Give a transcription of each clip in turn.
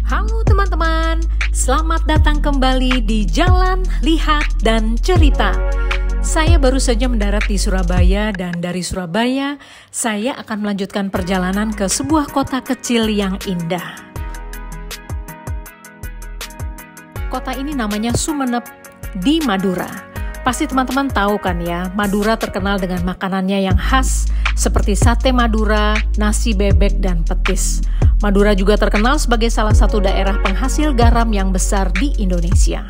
Halo teman-teman, selamat datang kembali di Jalan, Lihat, dan Cerita. Saya baru saja mendarat di Surabaya dan dari Surabaya saya akan melanjutkan perjalanan ke sebuah kota kecil yang indah. Kota ini namanya Sumeneb di Madura. Pasti teman-teman tahu kan ya, Madura terkenal dengan makanannya yang khas seperti sate Madura, nasi bebek, dan petis. Madura juga terkenal sebagai salah satu daerah penghasil garam yang besar di Indonesia.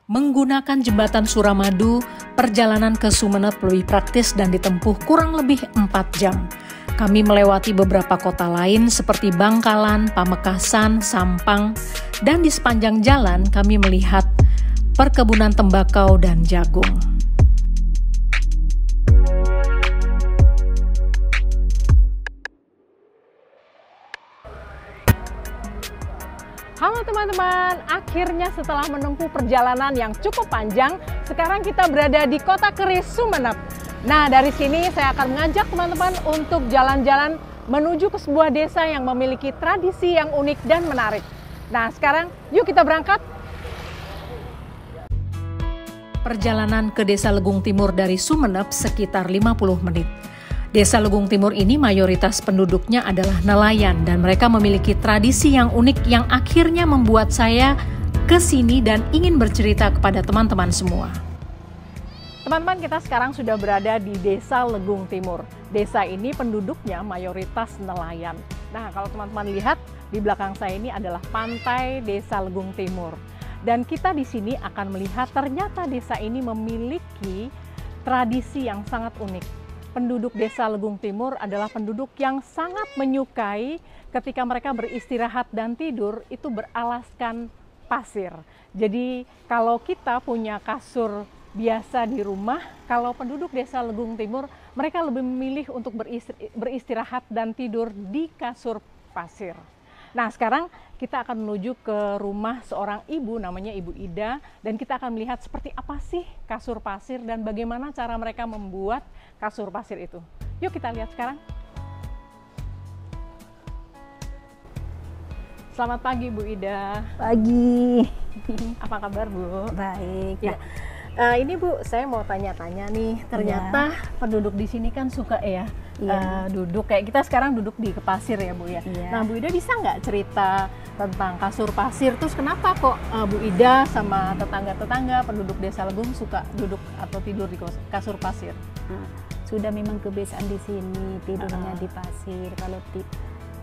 Menggunakan jembatan Suramadu, perjalanan ke Sumeneb lebih praktis dan ditempuh kurang lebih 4 jam. Kami melewati beberapa kota lain seperti Bangkalan, Pamekasan, Sampang, dan di sepanjang jalan kami melihat perkebunan tembakau dan jagung. Halo teman-teman, akhirnya setelah menempuh perjalanan yang cukup panjang, sekarang kita berada di Kota Keris, Sumeneb. Nah, dari sini saya akan mengajak teman-teman untuk jalan-jalan menuju ke sebuah desa yang memiliki tradisi yang unik dan menarik. Nah, sekarang yuk kita berangkat. Perjalanan ke Desa Legung Timur dari Sumeneb sekitar 50 menit. Desa Legung Timur ini mayoritas penduduknya adalah nelayan dan mereka memiliki tradisi yang unik yang akhirnya membuat saya ke sini dan ingin bercerita kepada teman-teman semua. Teman-teman, kita sekarang sudah berada di Desa Legung Timur. Desa ini penduduknya mayoritas nelayan. Nah, kalau teman-teman lihat di belakang saya ini adalah pantai Desa Legung Timur. Dan kita di sini akan melihat ternyata desa ini memiliki tradisi yang sangat unik. Penduduk Desa Legung Timur adalah penduduk yang sangat menyukai ketika mereka beristirahat dan tidur itu beralaskan pasir. Jadi kalau kita punya kasur biasa di rumah, kalau penduduk Desa Legung Timur mereka lebih memilih untuk beristirahat dan tidur di kasur pasir. Nah, sekarang kita akan menuju ke rumah seorang ibu namanya Ibu Ida dan kita akan melihat seperti apa sih kasur pasir dan bagaimana cara mereka membuat kasur pasir itu. Yuk kita lihat sekarang. Selamat pagi Bu Ida. Pagi. Apa kabar Bu? Baik. Ya. Ini Bu, saya mau tanya-tanya nih. Ternyata penduduk di sini kan suka duduk kayak kita sekarang duduk di pasir ya Bu ya. Nah Bu Ida bisa nggak cerita tentang kasur pasir? Terus kenapa kok Bu Ida sama tetangga-tetangga penduduk Desa Legung suka duduk atau tidur di kasur pasir? Sudah memang kebiasaan di sini tidurnya di pasir. Kalau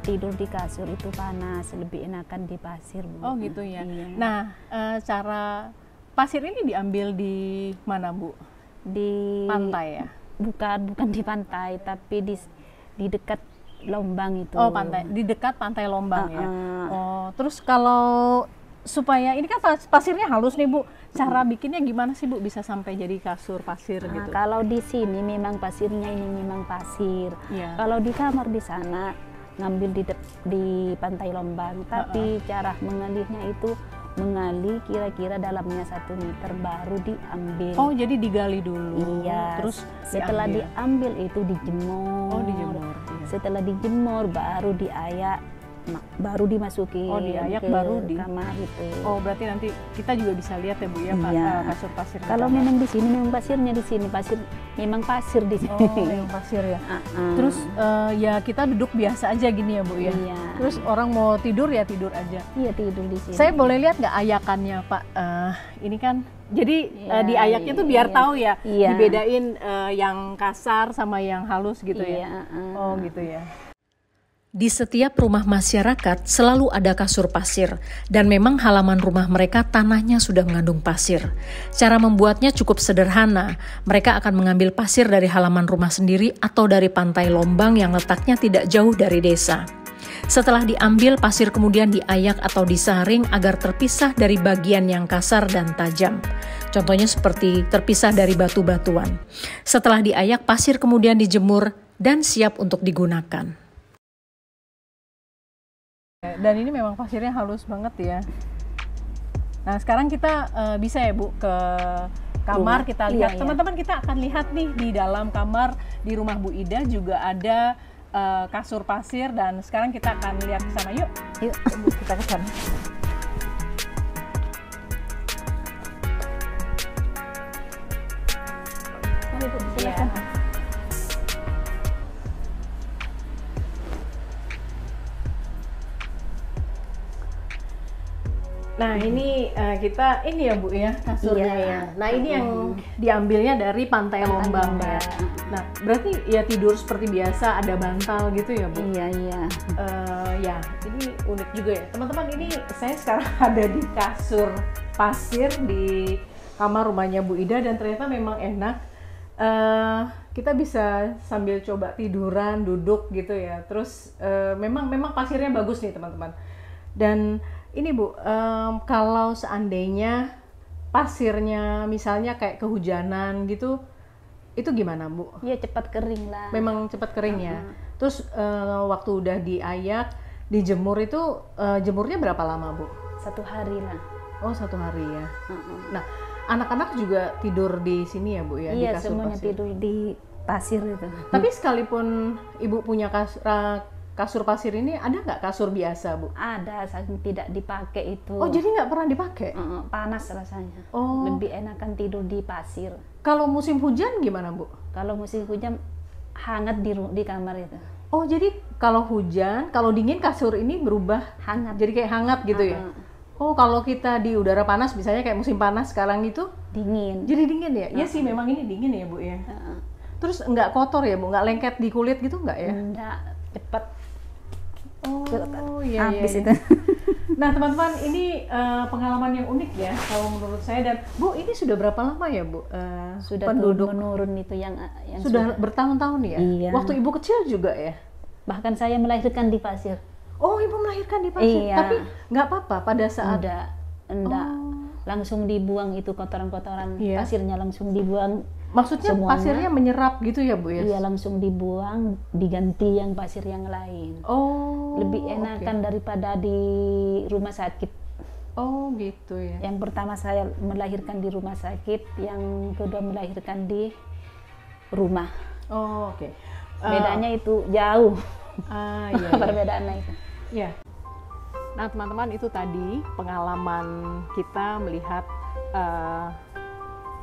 tidur di kasur itu panas, lebih enakan di pasir Bu. Oh gitu ya. Iya. Nah cara pasir ini diambil di mana Bu? Di pantai ya? Bukan di pantai, tapi di dekat Lombang itu. Oh pantai, di dekat pantai Lombang ya. Oh terus kalau supaya ini kan pasirnya halus nih Bu, cara bikinnya gimana sih Bu bisa sampai jadi kasur pasir gitu? Kalau di sini memang pasirnya ini memang pasir. Kalau di kamar di sana ngambil di pantai Lombang, tapi cara mengalirnya itu mengali kira-kira dalamnya 1 meter baru diambil. Oh jadi digali dulu. Iya. Terus setelah diambil itu dijemur. Oh dijemur. Iya. Setelah dijemur baru diayak, baru dimasukin. Oh diayak ke kamar itu. Oh berarti nanti kita juga bisa lihat ya Bu ya kasur pasir. Kalau memang di sini memang pasirnya di sini memang pasir di sini. Oh memang pasir ya. Terus ya kita duduk biasa aja gini ya Bu ya. Iya. Terus orang mau tidur ya tidur aja. Iya tidur di sini. Saya boleh lihat nggak ayakannya Pak? Ini kan jadi diayaknya tuh biar tahu ya. Dibedain yang kasar sama yang halus gitu ya. Oh gitu ya. Di setiap rumah masyarakat selalu ada kasur pasir dan memang halaman rumah mereka tanahnya sudah mengandung pasir. Cara membuatnya cukup sederhana. Mereka akan mengambil pasir dari halaman rumah sendiri atau dari pantai Lombang yang letaknya tidak jauh dari desa. Setelah diambil, pasir kemudian diayak atau disaring agar terpisah dari bagian yang kasar dan tajam. Contohnya seperti terpisah dari batu-batuan. Setelah diayak, pasir kemudian dijemur dan siap untuk digunakan. Dan ini memang pasirnya halus banget ya. Nah sekarang kita bisa ya Bu ke kamar kita lihat. Teman-teman kita akan lihat nih di dalam kamar di rumah Bu Ida juga ada kasur pasir, dan sekarang kita akan lihat ke sana. Yuk. Yuk, kita ke sana. Mari Bu, silakan. Ya. Nah ini kita ini ya Bu ya kasurnya ya. Nah ini yang diambilnya dari Pantai Lombang ya. Nah berarti ya tidur seperti biasa, ada bantal gitu ya Bu? Iya iya. Ya ini unik juga ya teman-teman. Ini saya sekarang ada di kasur pasir di kamar rumahnya Bu Ida, dan ternyata memang enak. Kita bisa sambil coba tiduran, duduk gitu ya. Terus memang pasirnya bagus nih teman-teman. Dan ini Bu, kalau seandainya pasirnya misalnya kayak kehujanan gitu, itu gimana Bu? Iya cepat kering lah. Memang cepat kering ya. Terus waktu udah diayak, dijemur itu jemurnya berapa lama Bu? 1 hari lah. Oh 1 hari ya. Nah anak-anak juga tidur di sini ya Bu ya? Iya di kasur semuanya pasir. tidur di pasir itu. Tapi sekalipun Ibu punya kasur pasir ini, ada nggak kasur biasa Bu? Ada, saking tidak dipakai itu. Oh jadi nggak pernah dipakai? Panas rasanya. Oh. Lebih enakan tidur di pasir. Kalau musim hujan gimana Bu? Kalau musim hujan hangat di kamar itu. Oh jadi kalau hujan, kalau dingin kasur ini berubah Hangat. jadi kayak hangat gitu ya? Oh kalau kita di udara panas, misalnya kayak musim panas sekarang itu Dingin. jadi dingin ya? Iya sih memang ini dingin ya Bu ya. Terus nggak kotor ya Bu? Nggak lengket di kulit gitu nggak ya? Enggak, cepat. Oh iya Habis iya. itu. Nah teman-teman ini pengalaman yang unik ya kalau menurut saya. Dan Bu ini sudah berapa lama ya Bu Sudah penduduk? menurun itu yang Sudah bertahun-tahun ya? Iya. Waktu Ibu kecil juga ya? Bahkan saya melahirkan di pasir. Oh Ibu melahirkan di pasir? Iya. Tapi nggak apa-apa pada saat... Enggak. Langsung dibuang itu kotoran-kotoran. Iya. Pasirnya langsung dibuang. Maksudnya semuanya. pasirnya menyerap gitu ya Bu ya? Iya langsung dibuang, diganti yang pasir yang lain. Oh. Lebih enakan daripada di rumah sakit. Oh gitu ya. Yang pertama saya melahirkan di rumah sakit, yang kedua melahirkan di rumah. Oh oke. Bedanya itu jauh. Iya. Perbedaannya itu. Ya. Nah teman-teman itu tadi pengalaman kita melihat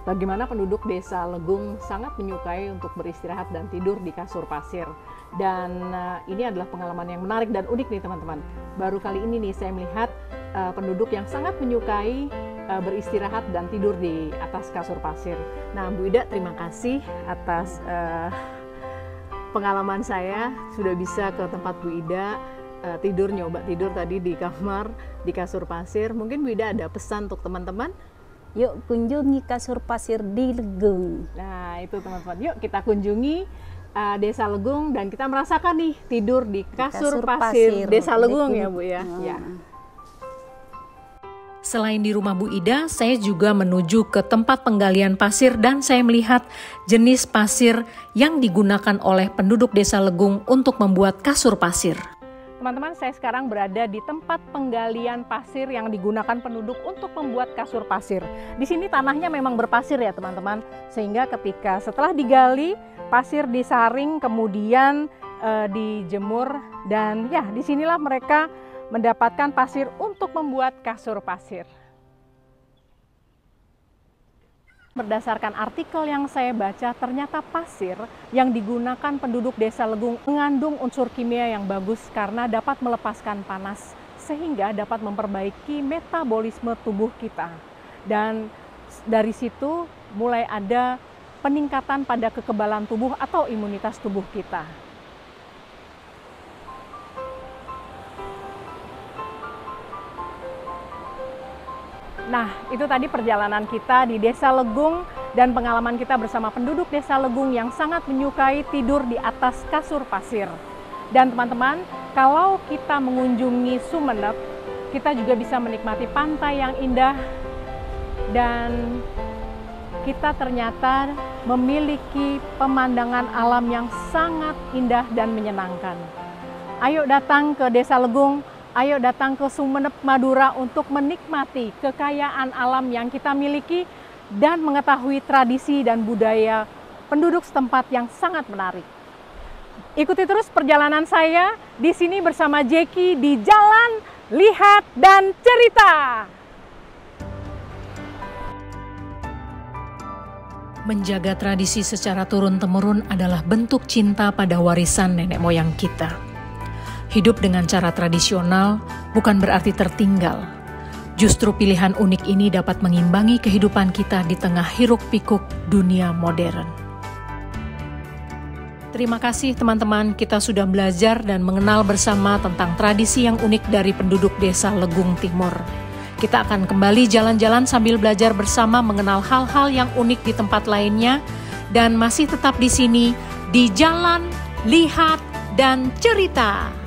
bagaimana penduduk desa Legung sangat menyukai untuk beristirahat dan tidur di kasur pasir. Dan ini adalah pengalaman yang menarik dan unik nih teman-teman. Baru kali ini nih saya melihat penduduk yang sangat menyukai beristirahat dan tidur di atas kasur pasir. Nah Bu Ida terima kasih atas pengalaman saya, sudah bisa ke tempat Bu Ida nyoba tidur tadi di kamar di kasur pasir. Mungkin Bu Ida ada pesan untuk teman-teman? Yuk kunjungi kasur pasir di Legung. Nah itu teman-teman, yuk kita kunjungi Desa Legung dan kita merasakan nih tidur di kasur pasir Desa Legung ya Bu ya. Ya. Selain di rumah Bu Ida, saya juga menuju ke tempat penggalian pasir dan saya melihat jenis pasir yang digunakan oleh penduduk Desa Legung untuk membuat kasur pasir. Teman-teman, saya sekarang berada di tempat penggalian pasir yang digunakan penduduk untuk membuat kasur pasir. Di sini tanahnya memang berpasir ya teman-teman, sehingga ketika setelah digali, pasir disaring kemudian dijemur, dan ya disinilah mereka mendapatkan pasir untuk membuat kasur pasir. Berdasarkan artikel yang saya baca, ternyata pasir yang digunakan penduduk Desa Legung mengandung unsur kimia yang bagus karena dapat melepaskan panas sehingga dapat memperbaiki metabolisme tubuh kita. Dan dari situ mulai ada peningkatan pada kekebalan tubuh atau imunitas tubuh kita. Nah, itu tadi perjalanan kita di Desa Legung dan pengalaman kita bersama penduduk Desa Legung yang sangat menyukai tidur di atas kasur pasir. Dan teman-teman, kalau kita mengunjungi Sumeneb, kita juga bisa menikmati pantai yang indah dan kita ternyata memiliki pemandangan alam yang sangat indah dan menyenangkan. Ayo datang ke Desa Legung. Ayo datang ke Sumeneb, Madura untuk menikmati kekayaan alam yang kita miliki dan mengetahui tradisi dan budaya penduduk setempat yang sangat menarik. Ikuti terus perjalanan saya di sini bersama Jeki di Jalan, Lihat, dan Cerita. Menjaga tradisi secara turun-temurun adalah bentuk cinta pada warisan nenek moyang kita. Hidup dengan cara tradisional bukan berarti tertinggal. Justru pilihan unik ini dapat mengimbangi kehidupan kita di tengah hiruk-pikuk dunia modern. Terima kasih teman-teman, kita sudah belajar dan mengenal bersama tentang tradisi yang unik dari penduduk desa Legung Timur. Kita akan kembali jalan-jalan sambil belajar bersama mengenal hal-hal yang unik di tempat lainnya dan masih tetap di sini di Jalan, Lihat, dan Cerita.